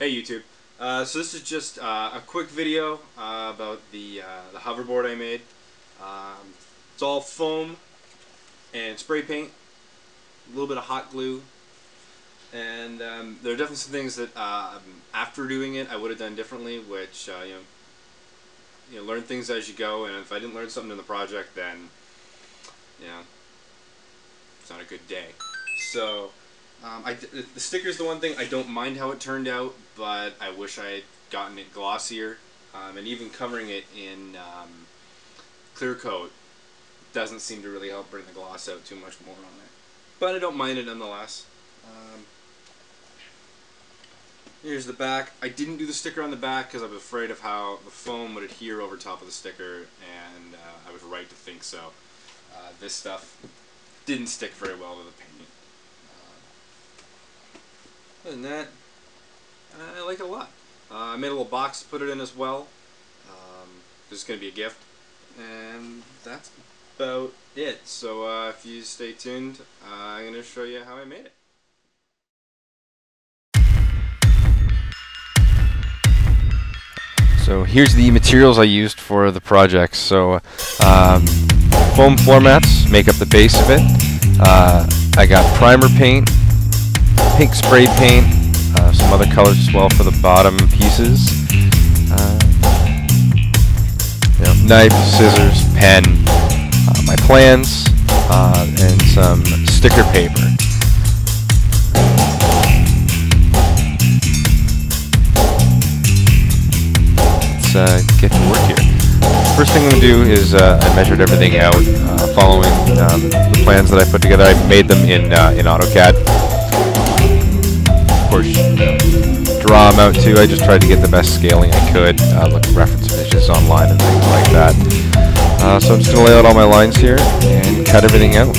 Hey YouTube. So this is just a quick video about the hoverboard I made. It's all foam and spray paint, a little bit of hot glue, and there are definitely some things that after doing it I would have done differently, which you know, learn things as you go, and if I didn't learn something in the project, then it's not a good day. So the sticker's the one thing. I don't mind how it turned out, but I wish I had gotten it glossier, and even covering it in clear coat doesn't seem to really help bring the gloss out too much more on it. But I don't mind it nonetheless. Here's the back. I didn't do the sticker on the back because I was afraid of how the foam would adhere over top of the sticker, and I was right to think so. This stuff didn't stick very well to the paint. Other than that, I like it a lot. I made a little box to put it in as well. This is going to be a gift. And that's about it. So if you stay tuned, I'm going to show you how I made it. So here's the materials I used for the project. So foam floor mats make up the base of it. I got primer paint, pink spray paint, some other colors as well for the bottom pieces. Knife, scissors, pen, my plans, and some sticker paper. Let's get to work here. First thing I'm going to do is I measured everything out following the plans that I put together. I made them in AutoCAD. Of course, draw them out too. I just tried to get the best scaling I could, look at reference images online and things like that. So I'm just going to lay out all my lines here and cut everything out.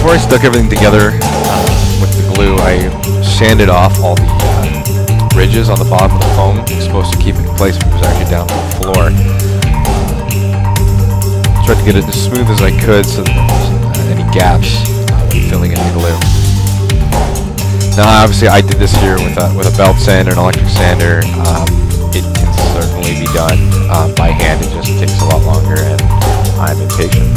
Before I stuck everything together with the glue, I sanded off all the ridges on the bottom of the foam. It's supposed to keep it in place when it was actually down on the floor. Tried to get it as smooth as I could so that there wasn't any gaps when filling in the glue. Now obviously I did this here with a belt sander and an electric sander. It can certainly be done by hand. It just takes a lot longer and I'm impatient.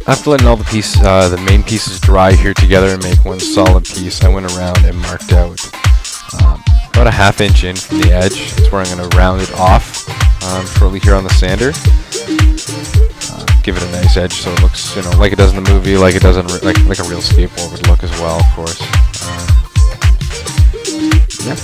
After letting all the main pieces dry here together and make one solid piece, I went around and marked out about a ½ inch in from the edge. That's where I'm going to round it off shortly here on the sander. Give it a nice edge so it looks, you know, like it does in the movie, like it does in like a real skateboard would look as well, of course. Yeah.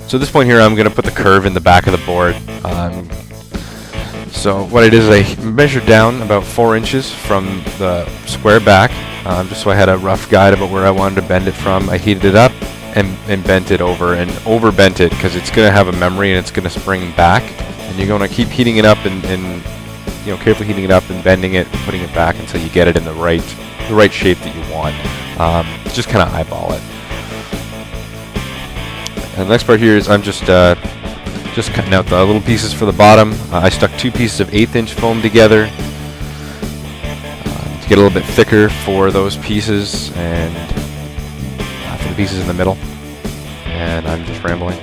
So at this point here, I'm going to put the curve in the back of the board. So what I did is I measured down about 4 inches from the square back, just so I had a rough guide about where I wanted to bend it from. I heated it up and bent it over and over-bent it because it's going to have a memory and it's going to spring back. And you're going to keep heating it up and you know, carefully heating it up and bending it, putting it back until you get it in the right shape that you want. Just kind of eyeball it. And the next part here is I'm just cutting out the little pieces for the bottom. I stuck 2 pieces of 1/8 inch foam together to get a little bit thicker for those pieces and for the pieces in the middle. And I'm just rambling.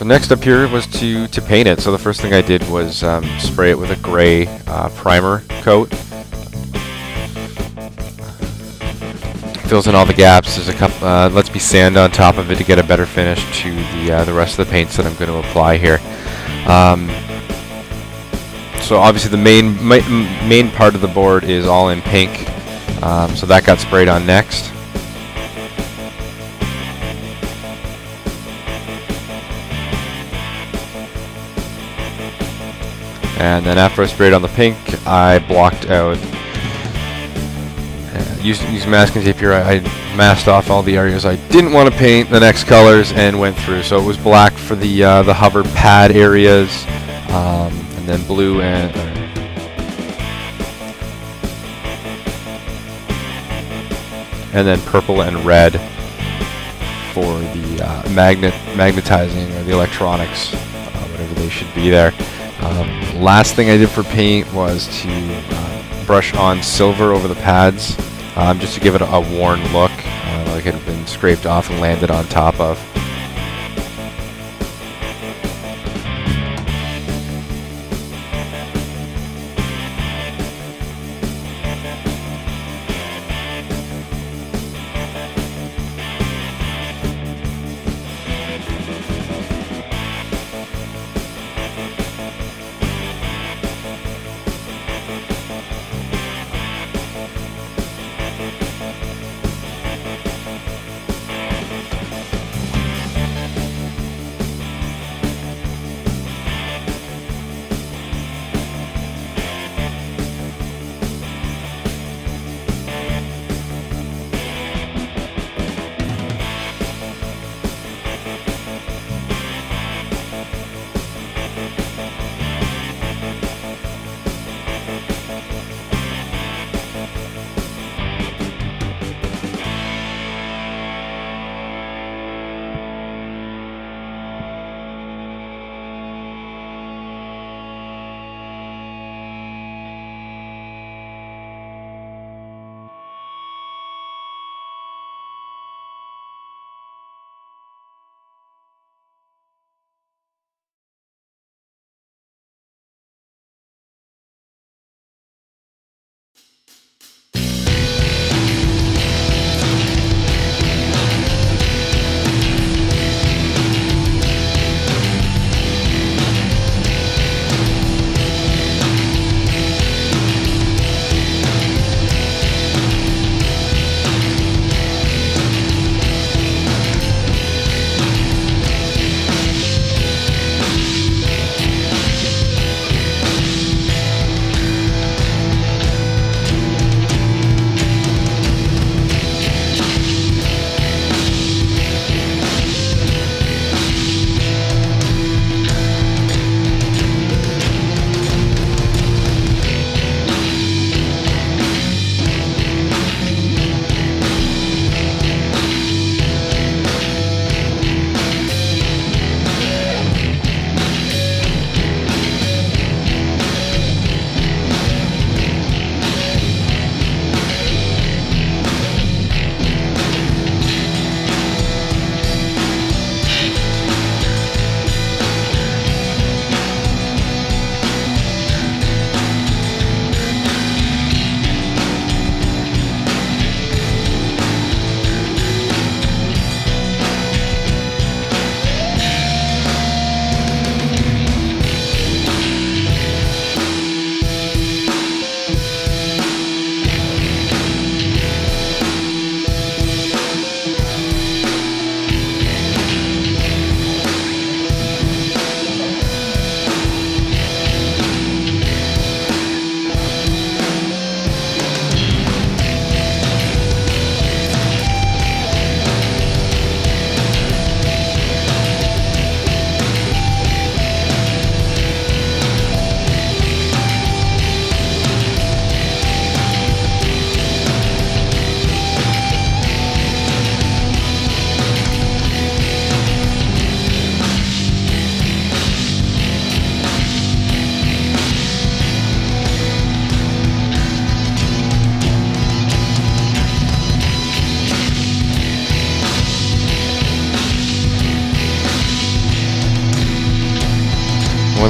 So next up here was to paint it. So the first thing I did was spray it with a gray primer coat. Fills in all the gaps. There's a couple. Lets me sand on top of it to get a better finish to the rest of the paints that I'm going to apply here. So obviously the main part of the board is all in pink. So that got sprayed on next. And then after I sprayed on the pink, I blocked out, using masking tape here, I masked off all the areas I didn't want to paint, the next colors, and went through. So it was black for the hover pad areas, and then blue and then purple and red for the magnetizing or the electronics, whatever they should be there. Last thing I did for paint was to brush on silver over the pads, just to give it a worn look, like it had been scraped off and landed on top of.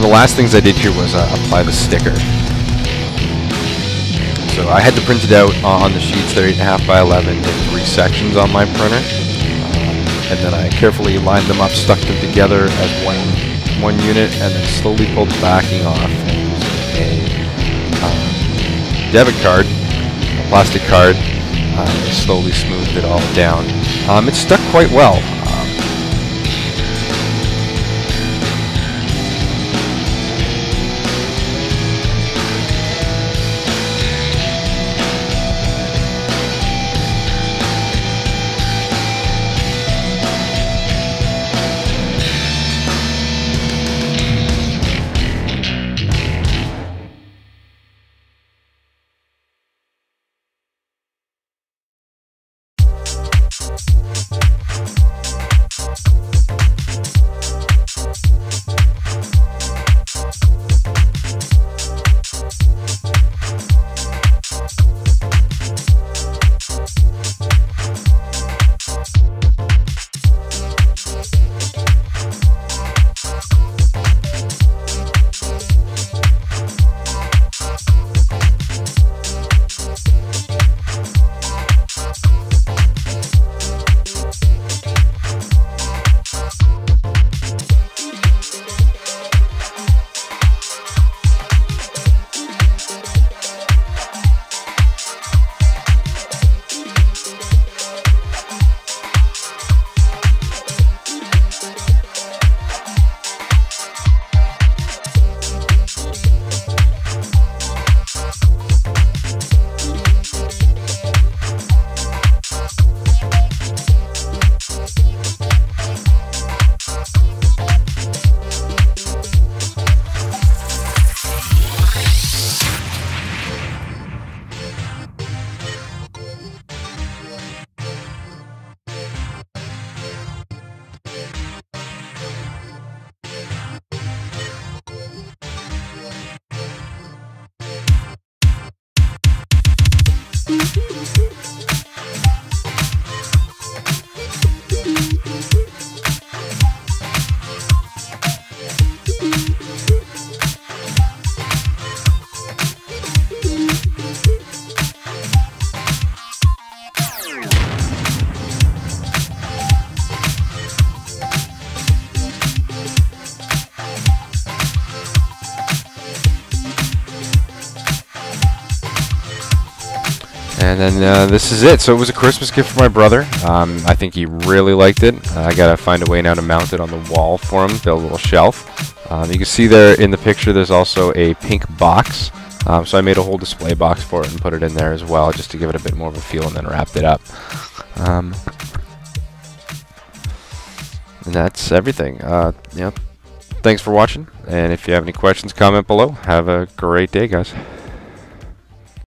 of the last things I did here was apply the sticker. So I had to print it out on the sheets. They're 8.5 by 11 in 3 sections on my printer, and then I carefully lined them up, stuck them together as one unit, and then slowly pulled the backing off and using a debit card, a plastic card, slowly smoothed it all down. It stuck quite well. And then this is it. So it was a Christmas gift for my brother. I think he really liked it. I gotta find a way now to mount it on the wall for him, build a little shelf. You can see there in the picture there's also a pink box. So I made a whole display box for it and put it in there as well, just to give it a bit more of a feel, and then wrapped it up. And that's everything. Thanks for watching, and if you have any questions, comment below. Have a great day, guys.